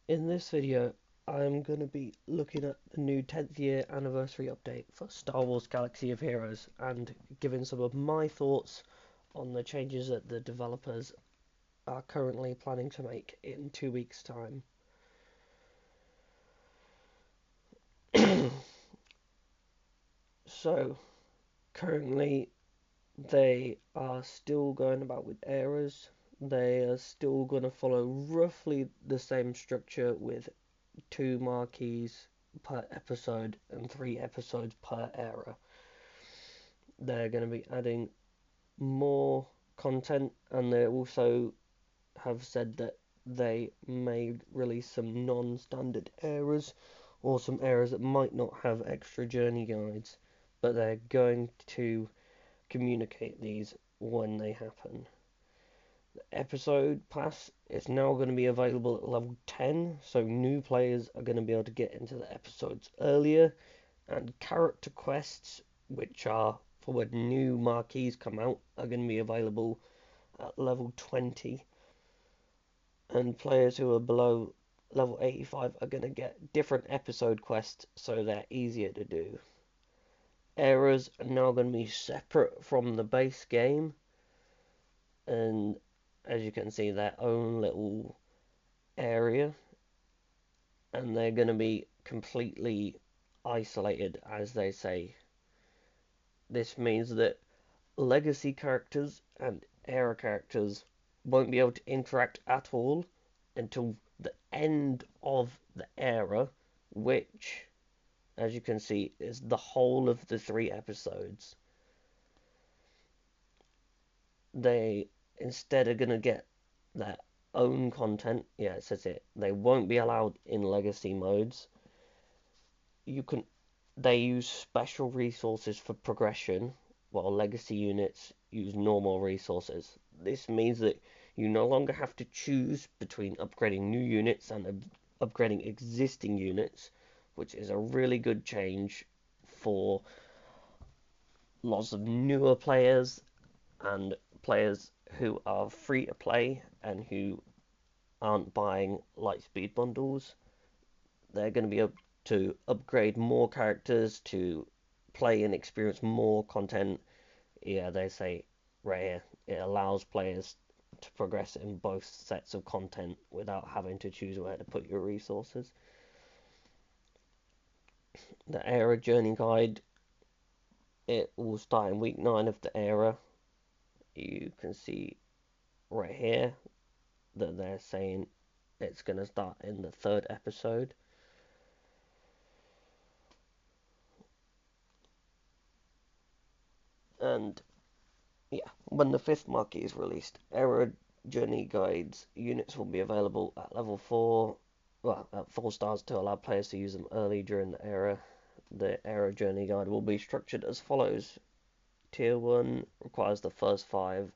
In this video, I'm going to be looking at the new 10th year anniversary update for Star Wars Galaxy of Heroes and giving some of my thoughts on the changes that the developers are currently planning to make in 2 weeks' time. So, currently, they are still going about with eras. They are still going to follow roughly the same structure with 2 marquees per episode and 3 episodes per era. They're going to be adding more content, and they also have said that they may release some non-standard eras or some eras that might not have extra journey guides, but they're going to communicate these when they happen. The episode pass is now going to be available at level 10, so new players are going to be able to get into the episodes earlier, and character quests, which are for when new marquees come out, are going to be available at level 20, and players who are below level 85 are going to get different episode quests, so they're easier to do. Eras are now going to be separate from the base game, and as you can see, their own little area, and they're going to be completely isolated, as they say. This means that legacy characters and era characters won't be able to interact at all until the end of the era, which, as you can see, is the whole of the 3 episodes. They instead are going to get their own content. Yeah, it says it. They won't be allowed in legacy modes. You can They use special resources for progression, while legacy units use normal resources. This means that you no longer have to choose between upgrading new units and upgrading existing units, which is a really good change for lots of newer players and players who are free to play and who aren't buying lightspeed bundles. They're going to be able to upgrade more characters to play and experience more content. Yeah, they say right here it allows players to progress in both sets of content without having to choose where to put your resources. The era journey guide, it will start in week 9 of the era. You can see right here that they're saying it's going to start in the 3rd episode. And yeah, when the 5th marquee is released, era journey guides units will be available at level 4, well, at 4 stars to allow players to use them early during the era. The era journey guide will be structured as follows. Tier 1 requires the first 5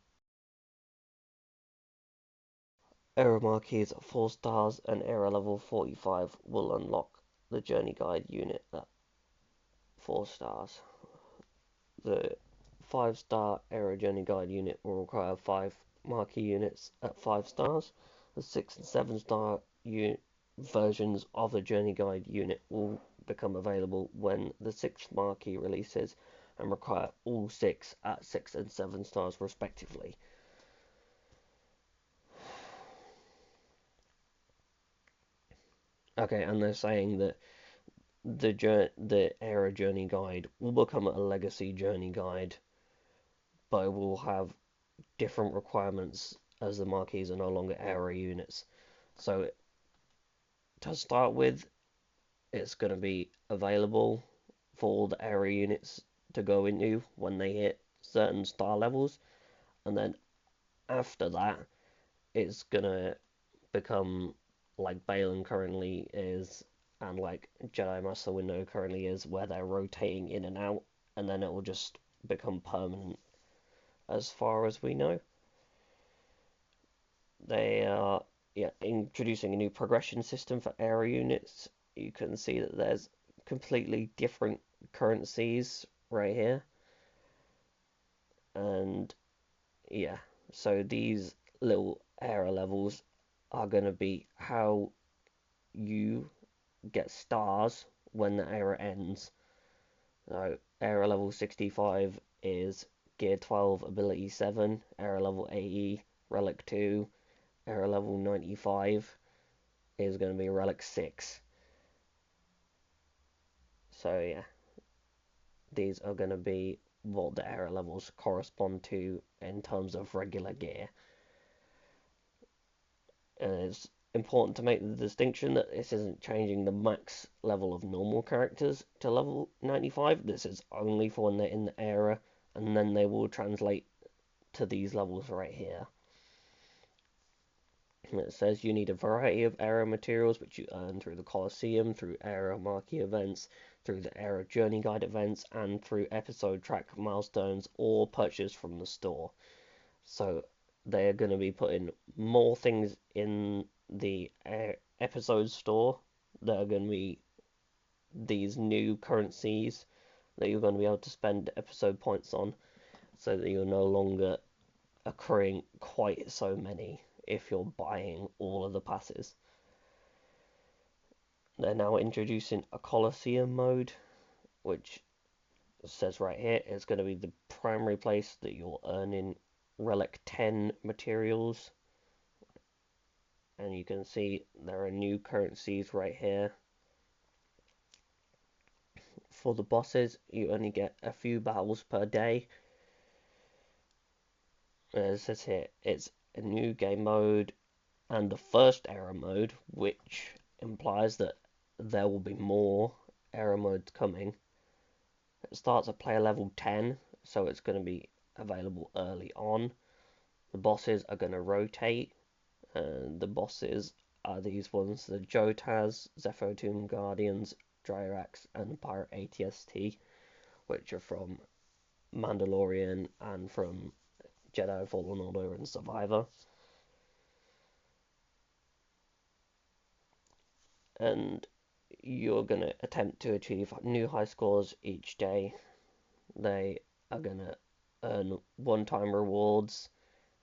era marquees at 4 stars, and era level 45 will unlock the journey guide unit at 4 stars. The 5-star era journey guide unit will require 5 marquee units at 5 stars. The 6 and 7-star versions of the journey guide unit will become available when the 6th marquee releases and require all 6 at 6 and 7 stars respectively. Okay, and they're saying that the era journey guide will become a legacy journey guide, but it will have different requirements as the marquees are no longer era units. So to start with, it's going to be available for all the area units to go into when they hit certain star levels, and then after that, it's going to become like Balin currently is, and like Jedi Master Window currently is, where they're rotating in and out, and then it will just become permanent as far as we know. They are, yeah, introducing a new progression system for area units. You can see that there's completely different currencies right here, and yeah, so these little era levels are going to be how you get stars when the era ends. So era level 65 is Gear 12 Ability 7, era level 80 Relic 2, era level 95 is going to be Relic 6. So yeah, these are going to be what the era levels correspond to in terms of regular gear. And it's important to make the distinction that this isn't changing the max level of normal characters to level 95. This is only for when they're in the era, and then they will translate to these levels right here. It says you need a variety of era materials which you earn through the Colosseum, through era marquee events, through the era journey guide events, and through episode track milestones or purchase from the store. So they're going to be putting more things in the episode store that are going to be these new currencies that you're going to be able to spend episode points on, so that you're no longer accruing quite so many if you're buying all of the passes. They're now introducing a Colosseum mode, which says right here is going to be the primary place that you're earning Relic 10 materials. And you can see there are new currencies right here. For the bosses, you only get a few battles per day. As it says here, it's a new game mode and the first era mode, which implies that there will be more era modes coming. It starts at player level 10, so it's going to be available early on. The bosses are going to rotate, and the bosses are these ones: the Jotaz, Zepho Tomb Guardians, Dryrax, and Pirate ATST, which are from Mandalorian and from Jedi Fallen Order and Survivor. And you're going to attempt to achieve new high scores each day. They are going to earn one-time rewards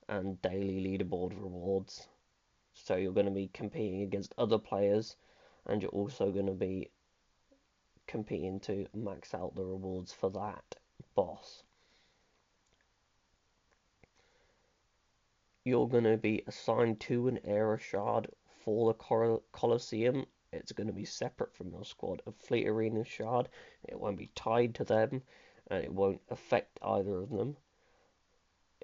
and daily leaderboard rewards. So you're going to be competing against other players, and you're also going to be competing to max out the rewards for that boss. You're going to be assigned to an era shard for the Colosseum. It's going to be separate from your squad of Fleet Arena shard. It won't be tied to them, and it won't affect either of them.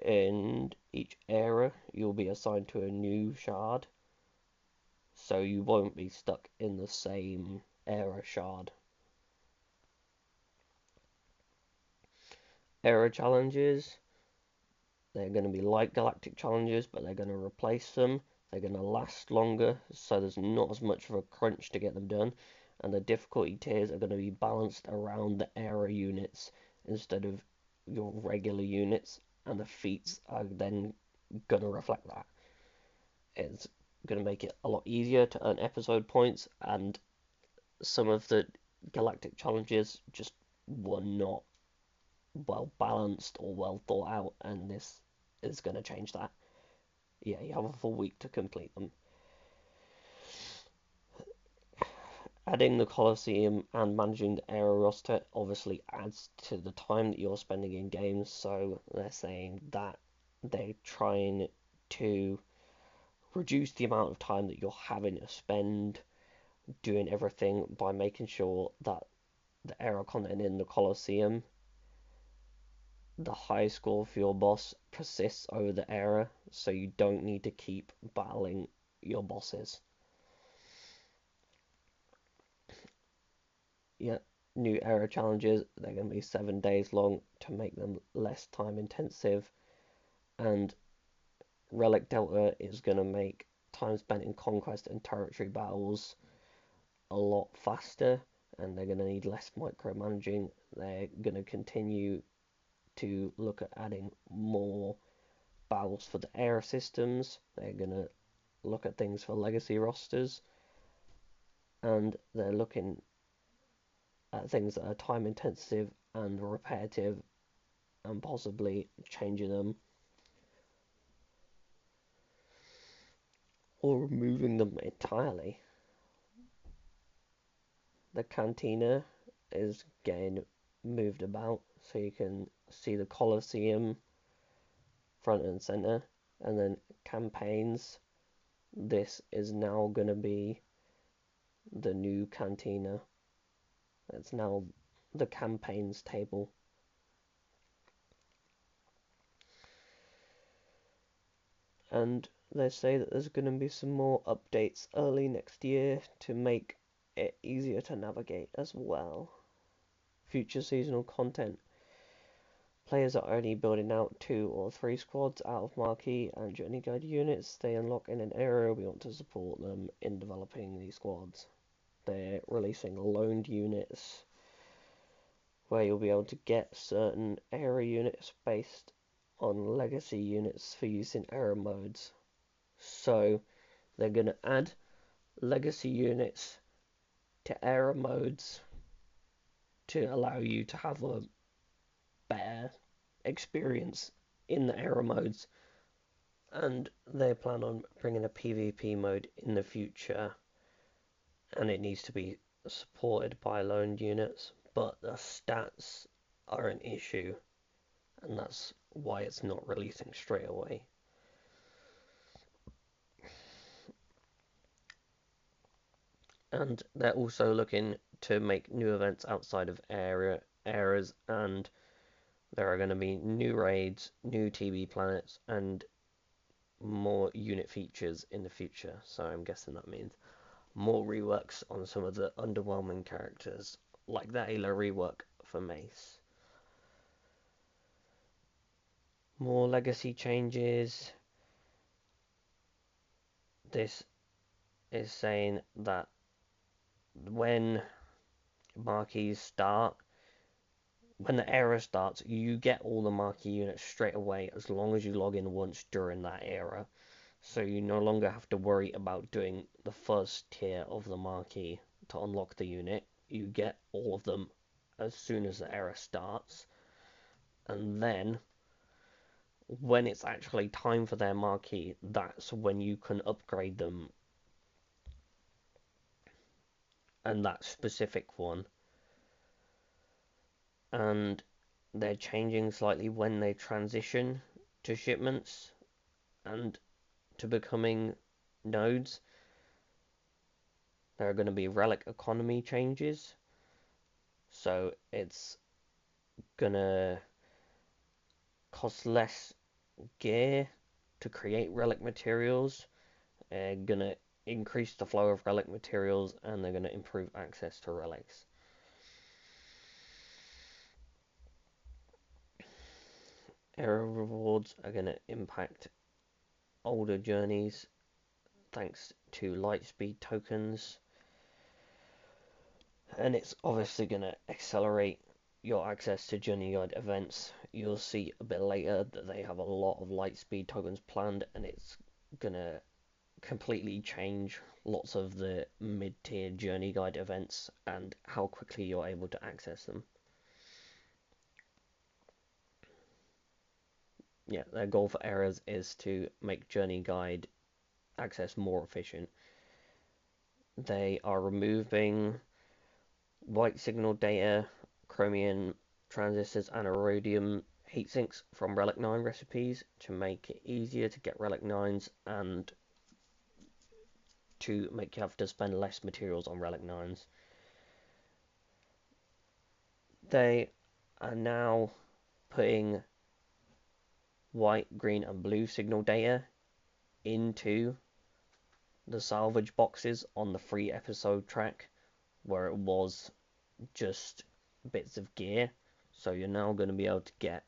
In each era, you'll be assigned to a new shard, so you won't be stuck in the same era shard. Era challenges, they're going to be like galactic challenges, but they're going to replace them. They're going to last longer, so there's not as much of a crunch to get them done. And the difficulty tiers are going to be balanced around the era units instead of your regular units. And the feats are then going to reflect that. It's going to make it a lot easier to earn episode points, and some of the galactic challenges just were not well balanced or well thought out, and this is going to change that. Yeah, you have a full week to complete them. Adding the Colosseum and managing the era roster obviously adds to the time that you're spending in games, so they're saying that they're trying to reduce the amount of time that you're having to spend doing everything by making sure that the era content in the Colosseum, the high score for your boss persists over the era, so you don't need to keep battling your bosses. Yeah, new era challenges, they're going to be 7 days long to make them less time intensive, and Relic Delta is going to make time spent in conquest and territory battles a lot faster, and they're going to need less micromanaging. They're going to continue to look at adding more battles for the era systems. They're going to look at things for legacy rosters, and they're looking at things that are time intensive and repetitive, and possibly changing them or removing them entirely. the cantina is getting moved about, so you can see the Colosseum front and center, and then campaigns. This is now going to be the new cantina. It's now the campaigns table. And they say that there's going to be some more updates early next year to make it easier to navigate as well. Future seasonal content. Players are only building out 2 or 3 squads out of marquee and journey guide units they unlock in an area. We want to support them in developing these squads. They're releasing loaned units where you'll be able to get certain area units based on legacy units for use in era modes. So they're going to add legacy units to era modes to allow you to have a better experience in the era modes, and they plan on bringing a PvP mode in the future, and it needs to be supported by loaned units, but the stats are an issue, and that's why it's not releasing straight away. And they're also looking to make new events outside of eras, and there are going to be new raids, new TV planets, and more unit features in the future. So I'm guessing that means more reworks on some of the underwhelming characters, like the Halo rework for Mace. More legacy changes. This is saying that when marquees start, when the era starts, you get all the marquee units straight away as long as you log in once during that era. So you no longer have to worry about doing the first tier of the marquee to unlock the unit. You get all of them as soon as the era starts. And then, when it's actually time for their marquee, that's when you can upgrade them. And that specific one. And they're changing slightly when they transition to shipments and to becoming nodes. There are going to be relic economy changes, so it's gonna cost less gear to create relic materials. They're gonna increase the flow of relic materials, and they're gonna improve access to relics. Era rewards are gonna impact older journeys thanks to lightspeed tokens, and it's obviously going to accelerate your access to journey guide events. You'll see a bit later that they have a lot of lightspeed tokens planned, and it's going to completely change lots of the mid-tier journey guide events and how quickly you're able to access them. Yeah, their goal for eras is to make journey guide access more efficient. They are removing white signal data, chromium transistors, and iridium heatsinks from Relic 9 recipes to make it easier to get Relic 9s and to make you have to spend less materials on Relic 9s. They are now putting white, green, and blue signal data into the salvage boxes on the free episode track, where it was just bits of gear. So you're now going to be able to get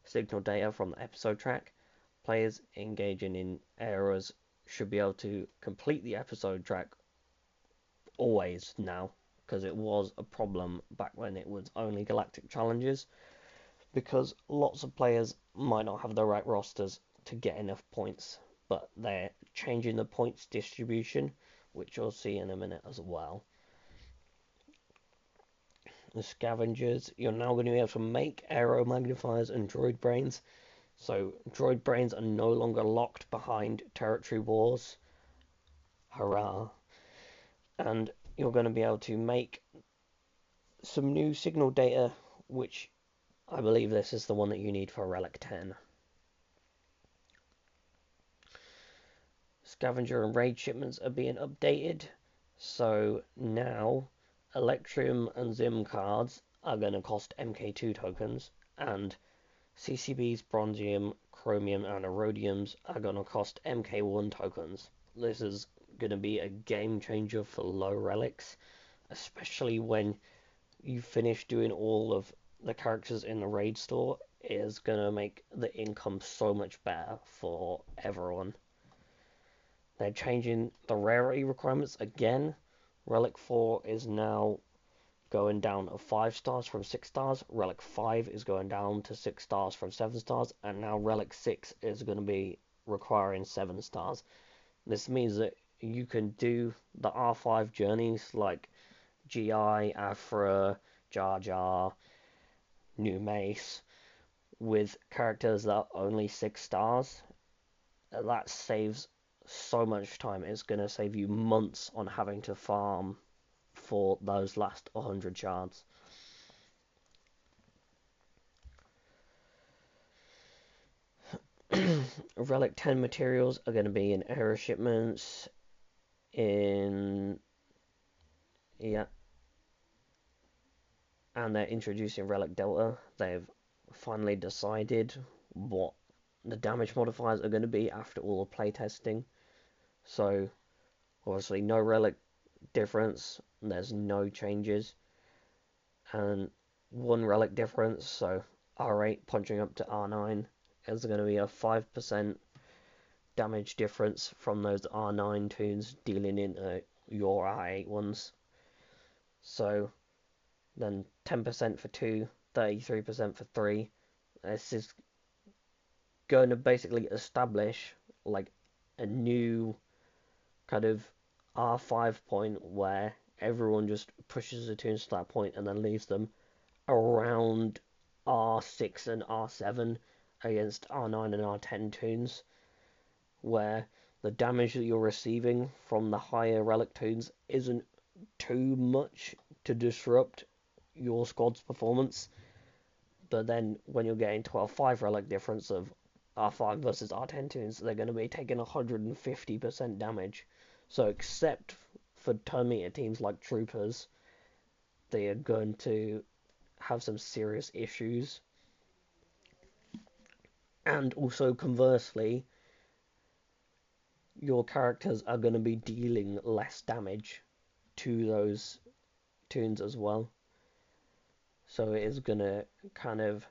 signal data from the episode track. Players engaging in eras should be able to complete the episode track always now, because it was a problem back when it was only galactic challenges, because lots of players might not have the right rosters to get enough points, but they're changing the points distribution, which you'll see in a minute as well. The scavengers, you're now going to be able to make aero magnifiers and droid brains. So droid brains are no longer locked behind territory wars. Hurrah. And you're going to be able to make some new signal data, which I believe this is the one that you need for Relic 10. Scavenger and raid shipments are being updated, so now Electrum and Zim cards are going to cost MK2 tokens, and CCBs, Bronzium, Chromium, and Erodiums are going to cost MK1 tokens. This is going to be a game changer for low relics, especially when you finish doing all of the characters in the raid store. It is going to make the income so much better for everyone. They're changing the rarity requirements again. Relic 4 is now going down to 5 stars from 6 stars. Relic 5 is going down to 6 stars from 7 stars. And now Relic 6 is going to be requiring 7 stars. This means that you can do the R5 journeys like GI, Afra, Jar Jar, New Mace with characters that are only 6 stars. That saves so much time. It's going to save you months on having to farm for those last 100 shards. Relic 10 materials are going to be in error shipments and they're introducing Relic Delta. They've finally decided what the damage modifiers are going to be after all the playtesting. So obviously no relic difference, there's no changes, and one relic difference, so R8 punching up to R9 is going to be a 5% damage difference from those R9 tunes dealing into your R8 ones. So then 10% for 2, 33% for 3. This is going to basically establish like a new kind of R5 point where everyone just pushes the tunes to that point and then leaves them around R6 and R7 against R9 and R10 tunes, where the damage that you're receiving from the higher relic tunes isn't too much to disrupt your squad's performance. But then when you're getting 12-5 relic difference of R5 versus R10 tunes, they're going to be taking 150% damage. So except for turn meter teams like Troopers, they are going to have some serious issues. And also conversely, your characters are going to be dealing less damage to those tunes as well. So it is going to kind of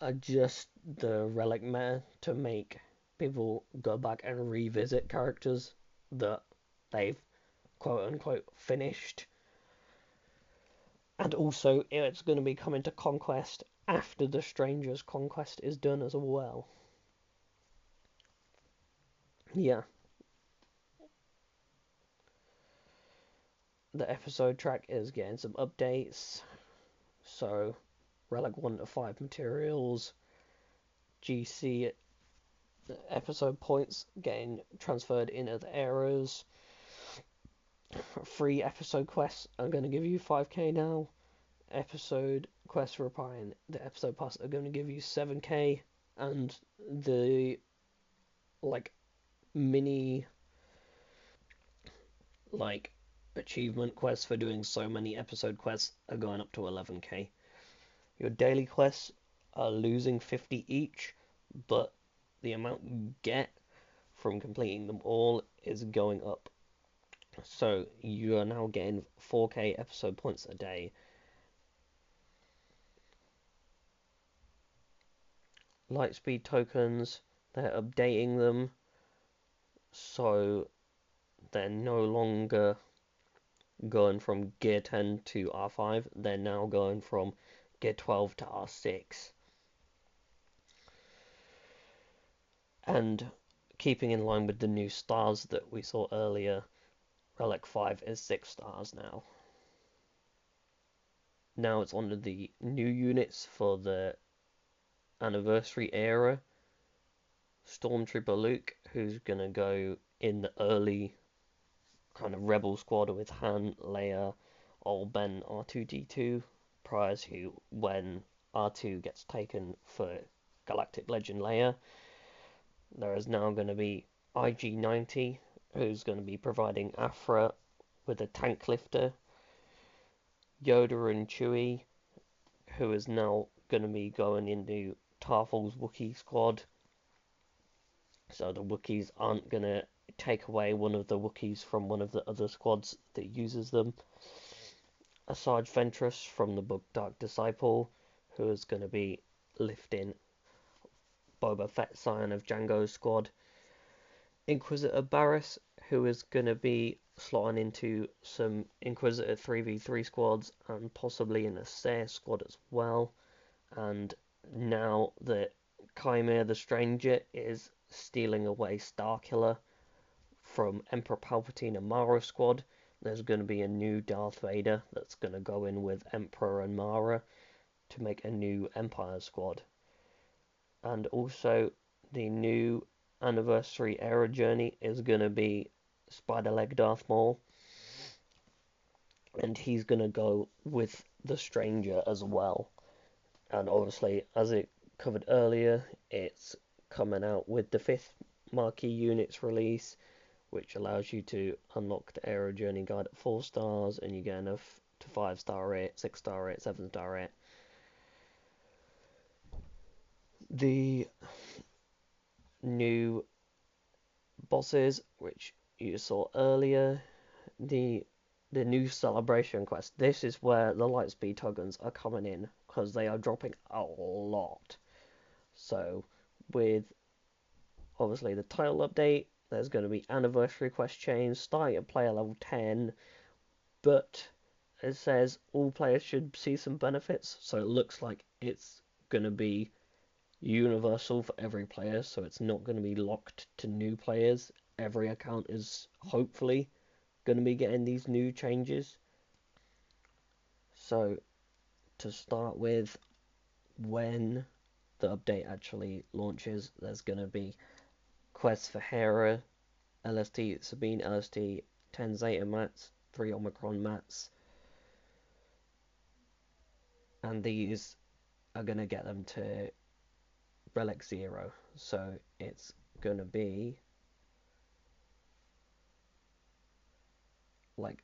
adjust the relic meta to make people go back and revisit characters that they've quote unquote finished. And also it's going to be coming to Conquest after the Stranger's Conquest is done as well. Yeah. The episode track is getting some updates. So Relic 1 to 5 materials, GC episode points getting transferred into the eras. Free episode quests are going to give you 5k now. Episode quests requiring the episode pass are going to give you 7k, and the like mini like achievement quests for doing so many episode quests are going up to 11k. Your daily quests are losing 50 each, but the amount you get from completing them all is going up. So you are now getting 4k episode points a day. Lightspeed tokens, they're updating them, so they're no longer going from gear 10 to R5, they're now going from gear 12 to R6. And keeping in line with the new stars that we saw earlier, Relic 5 is 6 stars now. Now it's under the new units for the anniversary era. Stormtrooper Luke, who's going to go in the early kind of rebel squad with Han, Leia, old Ben R2-D2 prior to when R2 gets taken for Galactic Legend Leia. There is now going to be IG-90, who's going to be providing Afra with a tank lifter. Yoda and Chewie, who is now going to be going into Tarful's Wookiee squad. So the Wookiees aren't going to take away one of the Wookiees from one of the other squads that uses them. Asajj Ventress from the book Dark Disciple, who is going to be lifting Boba Fett, Scion of Django's squad. Inquisitor Barriss, who is going to be slotting into some Inquisitor 3v3 squads and possibly in a Seir squad as well. And now that Chimera the Stranger is stealing away Starkiller from Emperor Palpatine and Mara squad, there's going to be a new Darth Vader that's going to go in with Emperor and Mara to make a new Empire squad. And also the new anniversary era journey is going to be Spider-Leg Darth Maul, and he's going to go with the Stranger as well. And obviously, as it covered earlier, it's coming out with the 5th marquee units release, which allows you to unlock the Aero Journey Guide at 4 stars, and you get enough to 5-star rate, 6-star rate, 7-star rate. The new bosses, which you saw earlier, the new celebration quest. This is where the lightspeed tokens are coming in, because they are dropping a lot. So with obviously the title update, there's going to be anniversary quest chains starting at player level 10, but it says all players should see some benefits, so it looks like it's going to be universal for every player, so it's not going to be locked to new players. Every account is hopefully going to be getting these new changes. So to start with, when the update actually launches, there's going to be quests for Hera, LST Sabine, LST 10 Zeta mats, 3 Omicron mats, and these are going to get them to Relic 0. So it's going to be like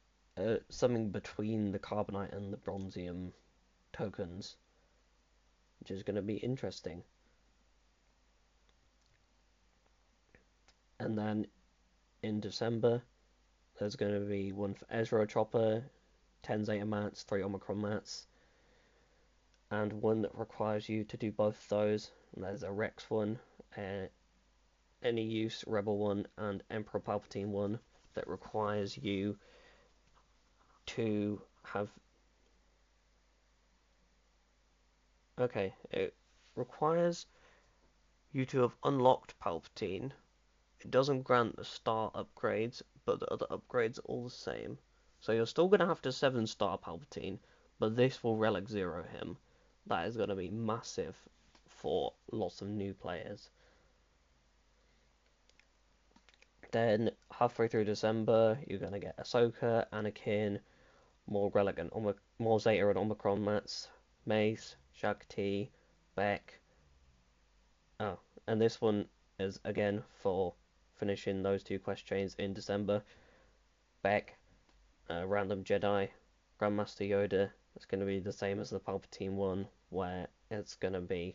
something between the Carbonite and the Bronzium tokens, which is going to be interesting. And then in December, there's going to be one for Ezra Chopper, 10 Zeta mats, 3 Omicron mats, and one that requires you to do both those. And there's a Rex one, any use Rebel one, and Emperor Palpatine one that requires you to have... Okay, it requires you to have unlocked Palpatine. It doesn't grant the star upgrades, but the other upgrades are all the same. So you're still going to have to 7-star Palpatine, but this will Relic 0 him. That is going to be massive for lots of new players. Then, halfway through December, you're going to get Ahsoka, Anakin, more Relic and more Zeta and Omicron mats, Mace, Shakti, Beck. Oh, and this one is again for finishing those 2 quest chains in December. Beck, Random Jedi, Grandmaster Yoda. It's going to be the same as the Palpatine one, where it's going to be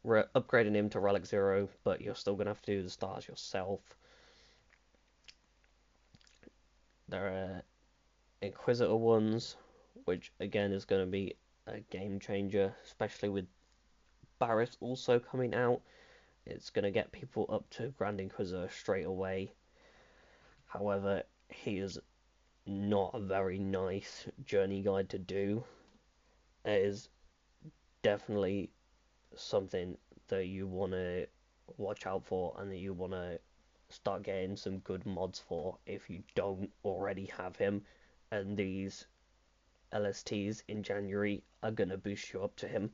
upgrading him to Relic 0, but you're still going to have to do the stars yourself. There are Inquisitor ones, which again is going to be a game changer, especially with Barriss also coming out. It's going to get people up to Grand Inquisitor straight away. However, he is not a very nice journey guide to do. It is definitely something that you want to watch out for and that you want to start getting some good mods for if you don't already have him, and these LSTs in January are going to boost you up to him.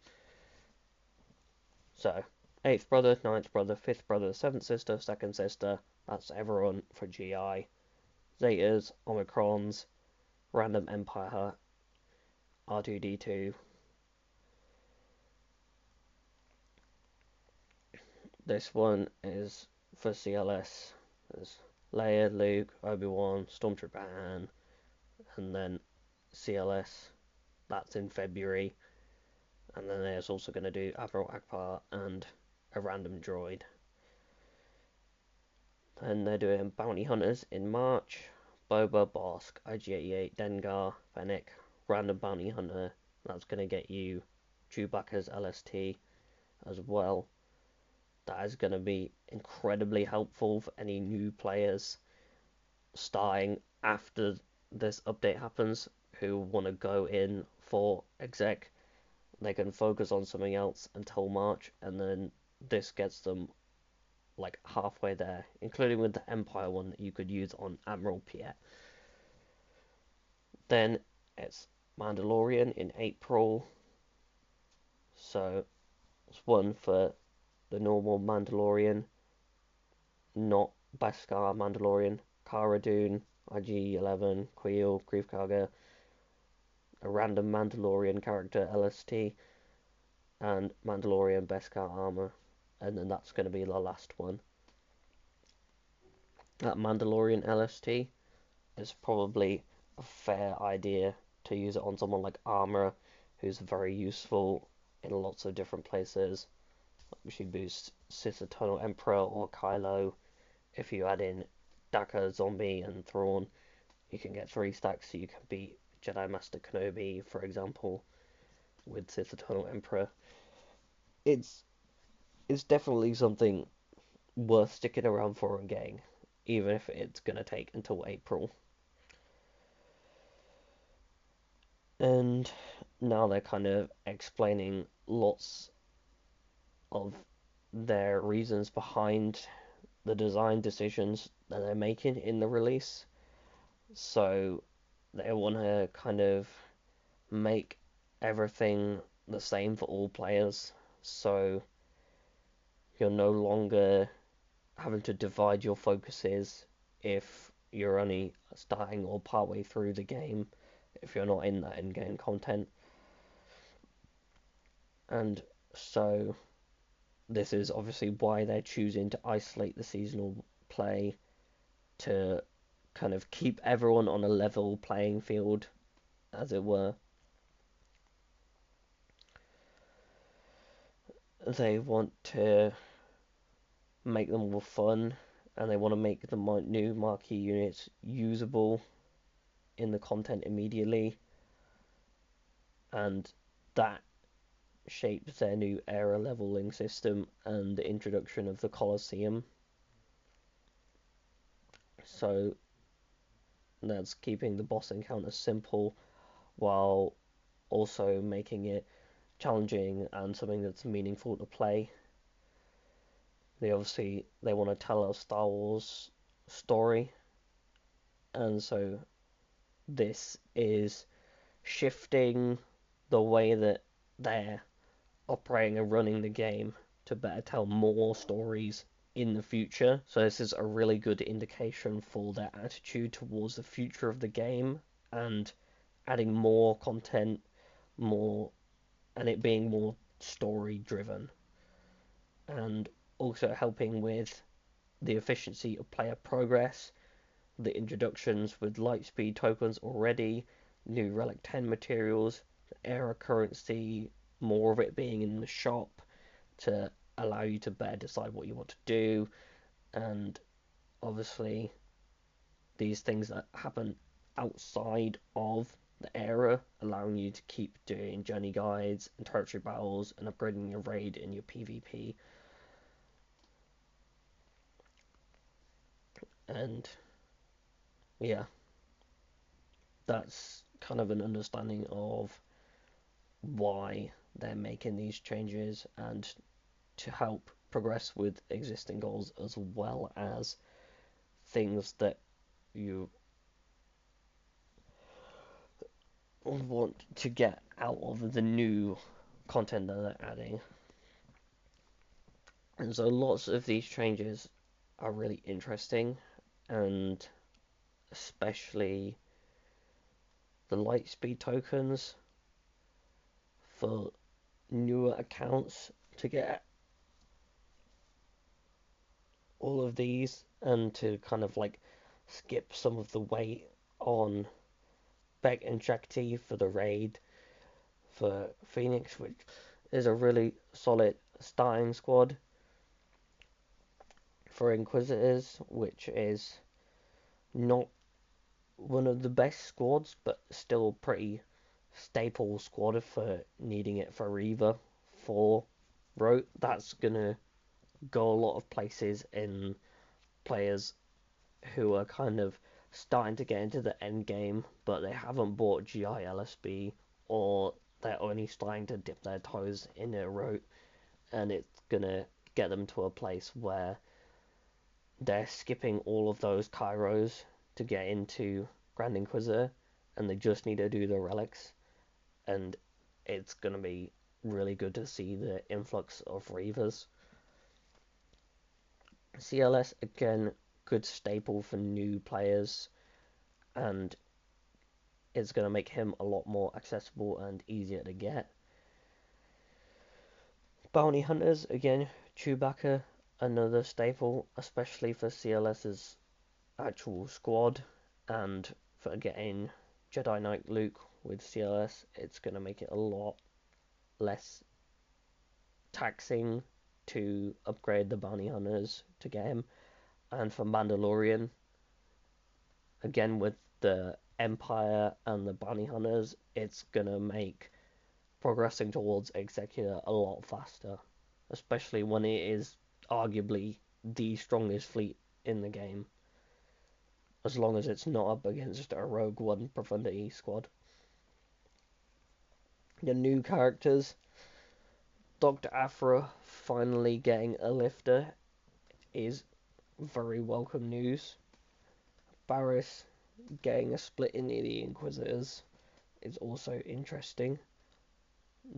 So 8th brother, 9th brother, 5th brother, 7th sister, 2nd sister, that's everyone for GI. Zetas, Omicrons, random Empire R2-D2. This one is for CLS. There's Leia, Luke, Obi-Wan, Stormtrooper Han, and then CLS. That's in February. And then there's also going to do Admiral Akbar and a random droid. Then they're doing Bounty Hunters in March. Boba, Bosk, IG-88, Dengar, Fennec, random Bounty Hunter. That's going to get you Chewbacca's LST as well. That is going to be incredibly helpful for any new players starting after this update happens who want to go in for exec. They can focus on something else until March, and then this gets them like halfway there, including with the Empire one that you could use on Admiral Piet. Then it's Mandalorian in April, so it's one for the normal Mandalorian, not Beskar Mandalorian, Cara Dune, IG-11, Queel, Grief Karga, a random Mandalorian character LST, and Mandalorian Beskar Armour, and then that's going to be the last one. That Mandalorian LST is probably a fair idea to use it on someone like Armour, who's very useful in lots of different places. She boosts Sith Eternal Emperor or Kylo. If you add in Daka, Zombie, and Thrawn, you can get 3 stacks, so you can beat Jedi Master Kenobi, for example, with Sith Eternal Emperor. It's definitely something worth sticking around for and getting, even if it's going to take until April. And now they're kind of explaining lots of their reasons behind the design decisions that they're making in the release. So they want to kind of make everything the same for all players. So you're no longer having to divide your focuses if you're only starting or partway through the game, if you're not in that in-game content. And so this is obviously why they're choosing to isolate the seasonal play, to kind of keep everyone on a level playing field, as it were. They want to make them more fun, and they want to make the new marquee units usable in the content immediately, and that shapes their new era leveling system and the introduction of the Colosseum. So that's keeping the boss encounters simple while also making it challenging and something that's meaningful to play. They want to tell a Star Wars story, and so this is shifting the way that they're operating and running the game to better tell more stories in the future. So this is a really good indication for their attitude towards the future of the game, and adding more content, and it being more story driven, and also helping with the efficiency of player progress, the introductions with lightspeed tokens already, new Relic 10 materials, the era currency, more of it being in the shop to allow you to better decide what you want to do, and obviously these things that happen outside of the era, allowing you to keep doing journey guides and territory battles and upgrading your raid and your PvP. And yeah, that's kind of an understanding of why they're making these changes, and to help progress with existing goals, as well as things that you want to get out of the new content that they're adding. And so lots of these changes are really interesting, and especially the lightspeed tokens for newer accounts to get all of these and to kind of like skip some of the weight on Beck and Shakti for the raid for Phoenix, which is a really solid starting squad for Inquisitors, which is not one of the best squads, but still pretty staple squad for needing it for Reaver for Rote. That's gonna go a lot of places in players who are kind of starting to get into the end game, but they haven't bought GILSB, or they're only starting to dip their toes in a Rote, and it's gonna get them to a place where they're skipping all of those Kairos to get into Grand Inquisitor, and they just need to do the relics, and it's gonna be really good to see the influx of Reavers. CLS, again, good staple for new players, and it's going to make him a lot more accessible and easier to get. Bounty Hunters, again, Chewbacca, another staple, especially for CLS's actual squad, and for getting Jedi Knight Luke with CLS, it's going to make it a lot less taxing to upgrade the Bounty Hunters to get him. And for Mandalorian, again with the Empire and the Bounty Hunters, it's gonna make progressing towards Executor a lot faster, especially when it is arguably the strongest fleet in the game, as long as it's not up against a Rogue One Profundity squad. The new characters, Dr. Aphra finally getting a lifter is very welcome news. Barriss getting a split in the Inquisitors is also interesting.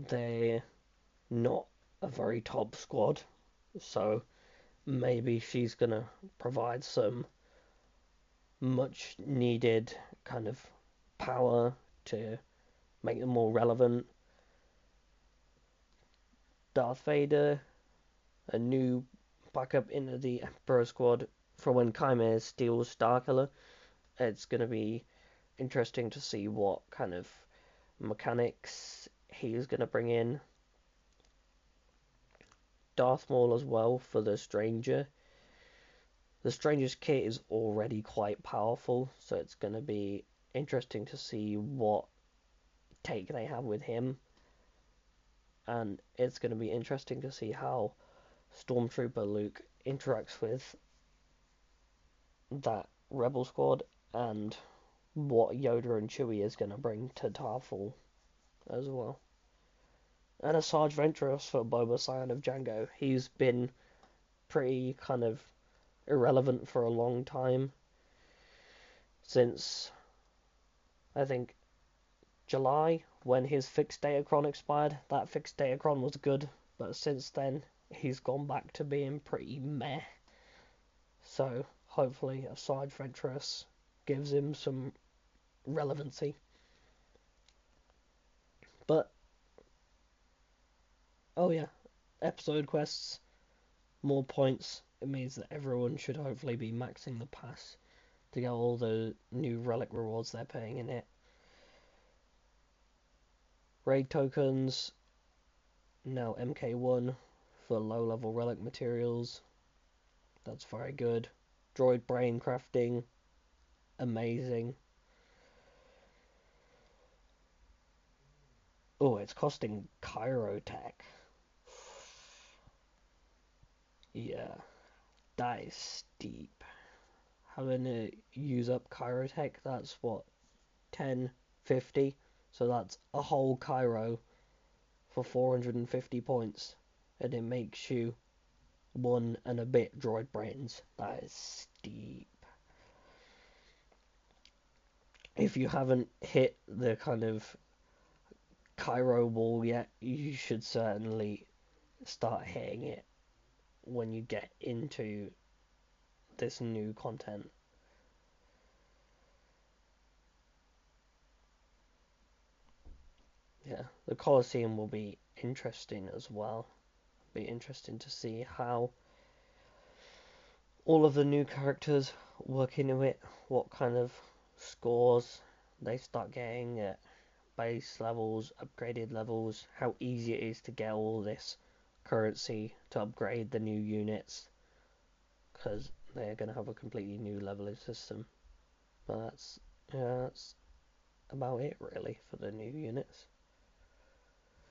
They're not a very top squad, so maybe she's gonna provide some much needed kind of power to make them more relevant. Darth Vader, a new backup into the Emperor squad for when Chimera steals Starkiller. It's gonna be interesting to see what kind of mechanics he's gonna bring in. Darth Maul as well for the Stranger. The Stranger's kit is already quite powerful, so it's going to be interesting to see what take they have with him. And it's going to be interesting to see how Stormtrooper Luke interacts with that Rebel squad, and what Yoda and Chewie is going to bring to Tarful as well. And a Sarge Ventress for Boba Scion of Django. He's been pretty kind of irrelevant for a long time, since I think July, when his fixed Datacron expired. That fixed Datacron was good, but since then he's gone back to being pretty meh. So hopefully a Sarge Ventress gives him some relevancy. But oh yeah, episode quests, more points. It means that everyone should hopefully be maxing the pass to get all the new relic rewards they're paying in it. Raid tokens, now MK1 for low level relic materials. That's very good. Droid brain crafting, amazing. Oh, it's costing Chirotech. Yeah, that is steep. Having to use up Chirotech, that's what, 10, 50? So that's a whole Cairo for 450 points. And it makes you one and a bit droid brains. That is steep. If you haven't hit the kind of Cairo wall yet, you should certainly start hitting it when you get into this new content. yeah, the Colosseum will be interesting as well. Be interesting to see how all of the new characters work into it, what kind of scores they start getting at base levels, upgraded levels, how easy it is to get all this currency to upgrade the new units, because they're going to have a completely new leveling system. But that's about it really for the new units.